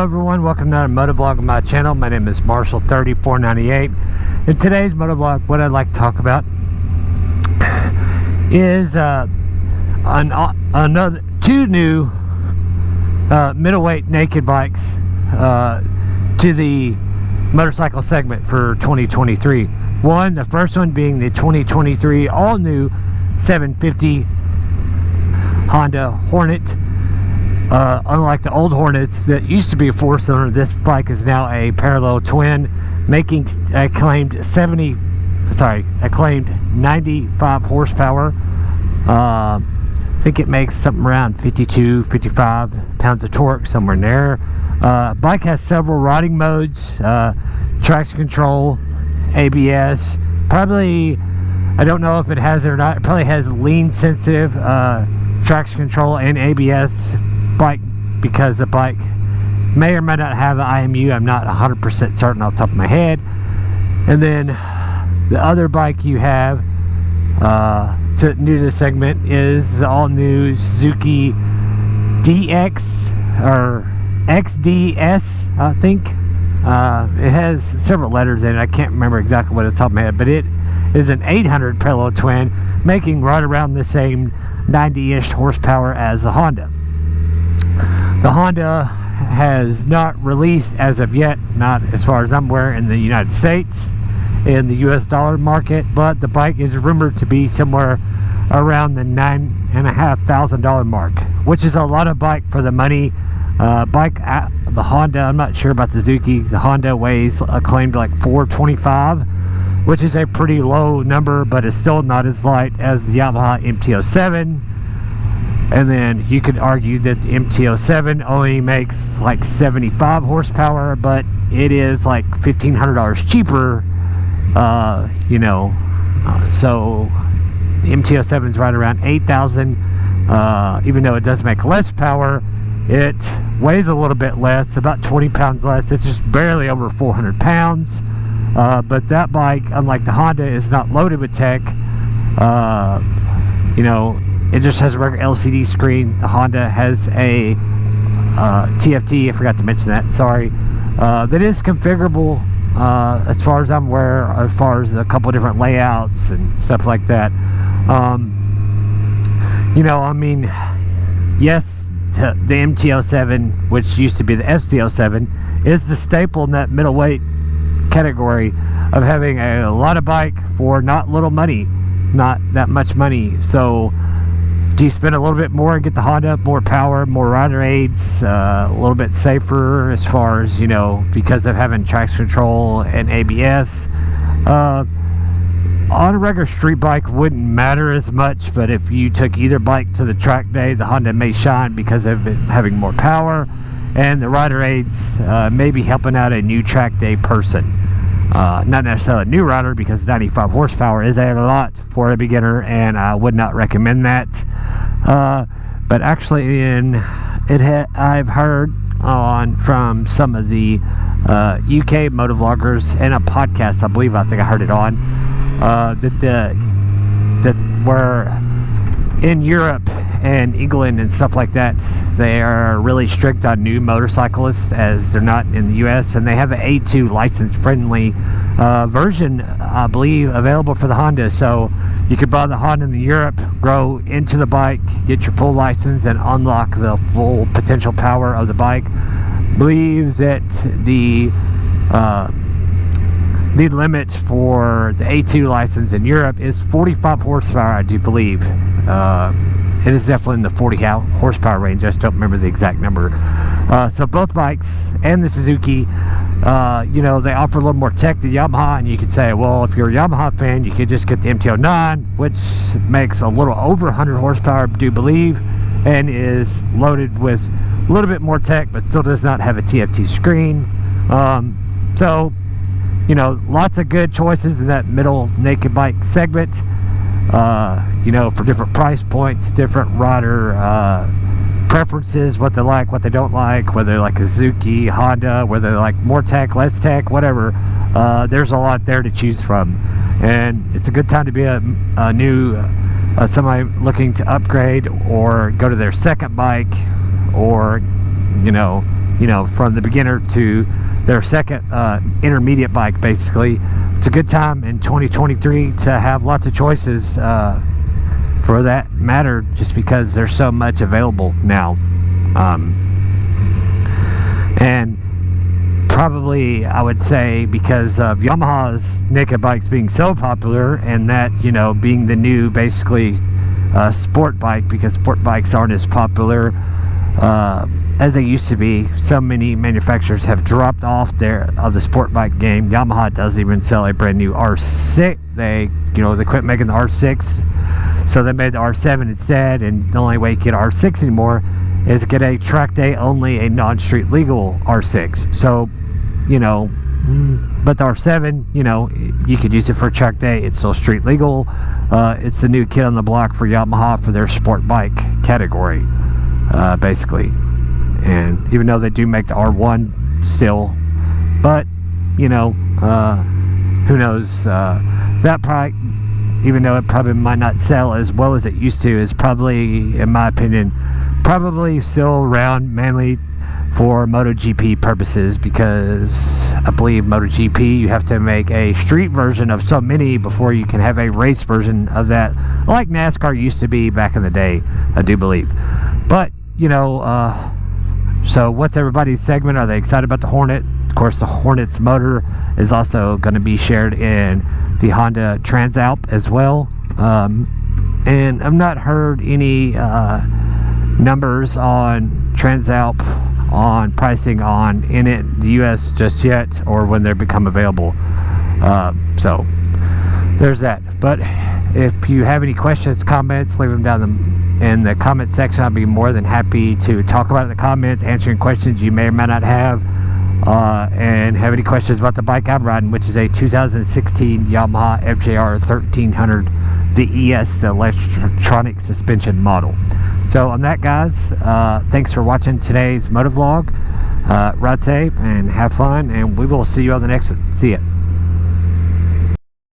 everyone, welcome to another Motovlog on my channel. My name is Marshall3498. In today's Motovlog, what I'd like to talk about is two new middleweight naked bikes to the motorcycle segment for 2023. The first one being the 2023 all-new 750 Honda Hornet. Unlike the old Hornets that used to be a four-cylinder, this bike is now a parallel twin, making a claimed 95 horsepower. I think it makes something around 55 pounds of torque, somewhere in there. Bike has several riding modes, traction control, ABS. Probably, I don't know if it has it or not. It probably has lean sensitive traction control and ABS. Bike, because the bike may or may not have an IMU. I'm not 100% certain off the top of my head. And then the other bike you have new to the segment is the all new Suzuki DX or XDS, I think. It has several letters in it. I can't remember exactly what it's off the top of my head, but it is an 800 parallel twin, making right around the same 90-ish horsepower as the Honda. The Honda has not released as of yet, not as far as I'm aware, in the United States, in the US dollar market, but the bike is rumored to be somewhere around the $9,500 mark, which is a lot of bike for the money. The Honda, I'm not sure about the Suzuki. The Honda weighs claimed like 425, which is a pretty low number, but it's still not as light as the Yamaha MT-07. And then you could argue that the MT-07 only makes like 75 horsepower, but it is like $1,500 cheaper, so the MT-07 is right around 8,000. Even though it does make less power, it weighs a little bit less, about 20 pounds less. It's just barely over 400 pounds. But that bike, unlike the Honda, is not loaded with tech. It just has a regular LCD screen. The Honda has a TFT, I forgot to mention that, sorry, that is configurable as far as I'm aware, as far as a couple of different layouts and stuff like that. Yes, the MT-07, which used to be the ST-07, is the staple in that middleweight category of having a lot of bike for not little money, not that much money. So do you spend a little bit more and get the Honda, more power, more rider aids, a little bit safer as far as, because of having traction control and ABS. On a regular street bike wouldn't matter as much, but if you took either bike to the track day, the Honda may shine because of it having more power, and the rider aids may be helping out a new track day person. Not necessarily a new rider, because 95 horsepower is a lot for a beginner, and I would not recommend that. But actually, I've heard from some of the UK motovloggers in a podcast, I think I heard it on, that were in Europe and England and stuff like that, they are really strict on new motorcyclists, as they're not in the US, and they have an A2 license friendly version, I believe, available for the Honda. So you could buy the Honda in Europe, grow into the bike, get your full license, and unlock the full potential power of the bike. Believe that the limit for the A2 license in Europe is 45 horsepower, I do believe. It is definitely in the 40 horsepower range. I just don't remember the exact number. So both bikes and the Suzuki, they offer a little more tech than Yamaha, and you could say, well, if you're a Yamaha fan, you could just get the MT-09, which makes a little over 100 horsepower, I do believe, and is loaded with a little bit more tech, but still does not have a TFT screen. Lots of good choices in that middle naked bike segment. For different price points, different rider preferences, what they like, what they don't like, whether they like a Suzuki, Honda, whether they like more tech, less tech, whatever. There's a lot there to choose from, and it's a good time to be a new somebody looking to upgrade or go to their second bike, or from the beginner to their second intermediate bike, basically. It's a good time in 2023 to have lots of choices for that matter, just because there's so much available now. And probably I would say because of Yamaha's naked bikes being so popular, and that being the new basically sport bike, because sport bikes aren't as popular as they used to be. So many manufacturers have dropped off of the sport bike game. Yamaha doesn't even sell a brand new R6. They quit making the R6, so they made the R7 instead. And the only way you get R6 anymore is get a track day only, a non-street legal R6. So but the R7, you could use it for track day. It's still street legal. It's the new kid on the block for Yamaha for their sport bike category, basically. And even though they do make the R1 still, but who knows? That product, even though it probably might not sell as well as it used to, is probably, in my opinion, probably still around mainly for MotoGP purposes, because I believe MotoGP, you have to make a street version of so many before you can have a race version of that, like NASCAR used to be back in the day, I do believe. But so what's everybody's segment? Are they excited about the Hornet? Of course, the Hornet's motor is also going to be shared in the Honda Transalp as well. And I've not heard any numbers on Transalp on pricing in the US just yet, or when they become available. So there's that. But if you have any questions, comments, leave them down in the comment section. I'll be more than happy to talk about it in the comments, answering questions you may or may not have, and have any questions about the bike I'm riding, which is a 2016 Yamaha FJR 1300, the ES, the electronic suspension model. So on that, guys, thanks for watching today's Motovlog. Ride safe and have fun, and we will see you on the next one. See ya.